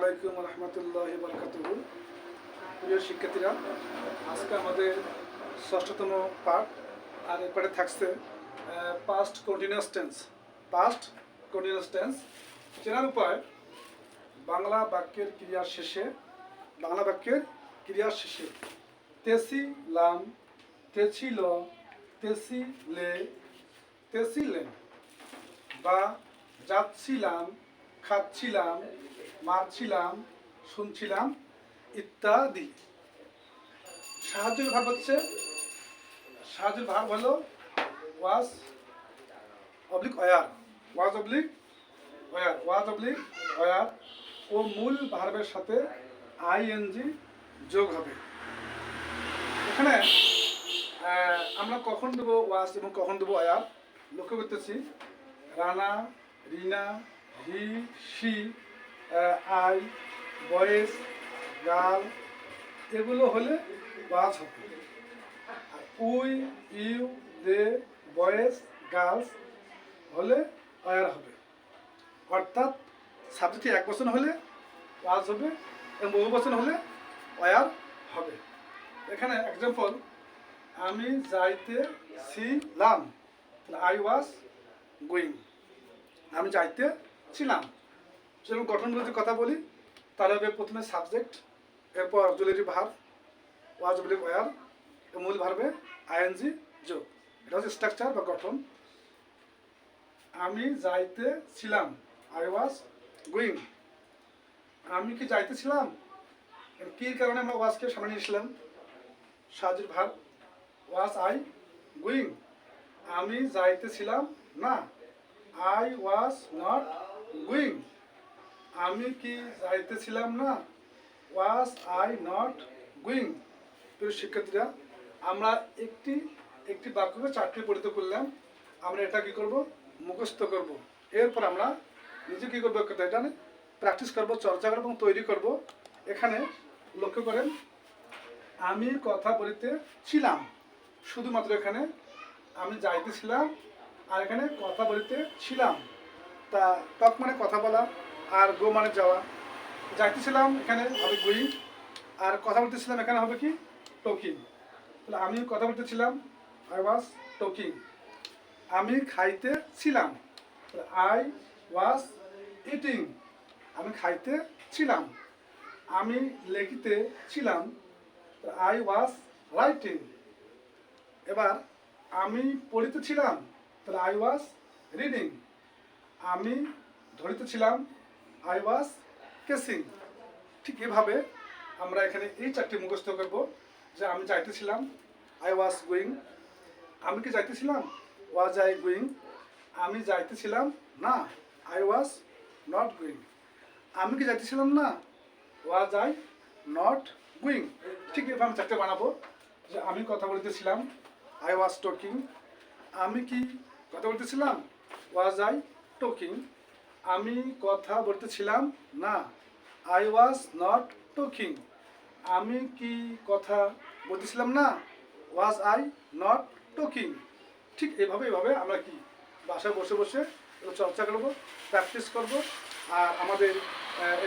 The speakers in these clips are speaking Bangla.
আলাইকুম রহমতুল্লাহি বারাকাতুহু। প্রিয় শিক্ষার্থীরা, আজকে আমাদের ষষ্ঠতম পার্ট, আর এরপরে থাকছে past continuous tense. Past continuous tense চেনার উপায়: বাংলা বাক্যের ক্রিয়ার শেষে তেছিলাম, তেছিল, তেছিলে, তেছিলেন, বা যাচ্ছিলাম, খাচ্ছিলাম, মারছিলাম, শুনছিলাম ইত্যাদি। সাহায্যের ভার্ব হলো ওয়াজ অবলিক ওয়ার, ও মূল ভার্বের সাথে আইএনজি যোগ হবে। এখানে আমরা কখন দেবো ওয়াজ এবং কখন দেবো ওয়ার লক্ষ্য করতেছি। Rana, Rina, he, she, I, boys, girl, এগুলো হলে ওয়াজ হবে। আর we, you, they, boys, girls হলে ওয়ার হবে। অর্থাৎ সাবজেক্টটি এক বচন হলে ওয়াজ হবে এবং বহু বচন হলে ওয়ার হবে। এখানে এক্সাম্পল: আমি যাইতেছিলাম, আই ওয়াজ গোয়িং। আমি যাইতেছিলাম। সেরকম গঠনমূলক কথা বলি তাহলে হবে প্রথমে সাবজেক্ট, এরপর অক্সিলারি ভার্ব, ওয়াজ অবলিক ওয়ার, মূল ভার্বে আইএনজি যোগ। এটা হচ্ছে স্ট্রাকচার বা গঠন। আমি যাইতেছিলাম, আই ওয়াজ গোয়িং। আমি কি যাইতেছিলাম, কি কারণে আমরা ওয়াজকে সামনে নিয়েছিলাম? সাহায্যের ভার্ব ওয়াজ আই গোয়িং। আমি যাইতেছিলাম না, আই ওয়াজ নট গোয়িং। আমি কি যাইতেছিলাম না, ওয়াজ আই নট গোয়িং। প্রিয় শিক্ষার্থীরা, আমরা একটি বাক্যকে চারটি পরিণত করলাম। আমরা এটা কি করব? মুখস্থ করব। এরপর আমরা নিজে কি করবো? এটা প্র্যাকটিস করব, চর্চা করব এবং তৈরি করব। এখানে লক্ষ্য করেন, আমি কথা বলিতেছিলাম, শুধুমাত্র এখানে আমি যাইতেছিলাম আর এখানে কথা বলিতেছিলাম। তা টক মানে কথা বলা, আর গো মানে যাওয়া। যাইতেছিলাম এখানে হবে গোয়িং, আর কথা বলতেছিলাম এখানে হবে কি? টকিং। তাহলে আমি কথা বলতেছিলাম, আই ওয়াজ টকিং। আমি খাইতেছিলাম, আই ওয়াজ ইটিং। আমি খাইতেছিলাম। আমি লিখিতেছিলাম, আই ওয়াজ রাইটিং। এবার আমি পড়িতেছিলাম, তাহলে আই ওয়াজ রিডিং। আমি ধরিতেছিলাম, আই ওয়াজ কেসিং। ঠিক এভাবে আমরা এখানে এই চারটি মুখস্থ করব যে আমি যাইতেছিলাম, আই ওয়াজ গোয়িং। আমি কি যাইতেছিলাম, ওয়াজ আই গোয়িং। আমি যাইতেছিলাম না, আই ওয়াজ নট গোয়িং। আমি কি যাইতেছিলাম না, ওয়াজ আই নট গোয়িং। ঠিক এভাবে আমি চারটে বানাবো যে আমি কথা বলতেছিলাম, আই ওয়াজ টকিং। আমি কি কথা বলতেছিলাম, ওয়াজ আই টকিং। আমি কথা বলতেছিলাম না, আই ওয়াজ নট টকিং। আমি কি কথা বলতেছিলাম না, ওয়াজ আই নট টকিং। ঠিক এভাবে আমরা কি বাসায় বসে বসে চর্চা করব, প্র্যাকটিস করব। আর আমাদের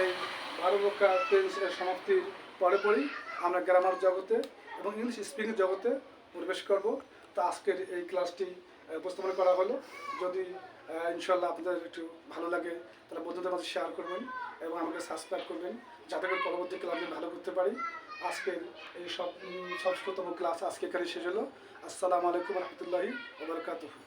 এই 12 বক্কা টেন্সের সমাপ্তির পরেই আমরা গ্রামার জগতে এবং ইংলিশ স্পিকিং জগতে প্রবেশ করব। তো আজকের এই ক্লাসটি উপস্থাপন করা হলো। যদি ইনশাল্লাহ আপনাদের একটু ভালো লাগে তাহলে বন্ধুদের মাঝে শেয়ার করবেন এবং আমাকে সাবস্ক্রাইব করবেন, যাতে করে পরবর্তী ক্লাস আমি ভালো করতে পারি। আজকের এই ষষ্ঠতম ক্লাস আজকে এখানে শেষ হলো। আসসালামু আলাইকুম রহমতুল্লাহি ওয়া বারাকাতুহু।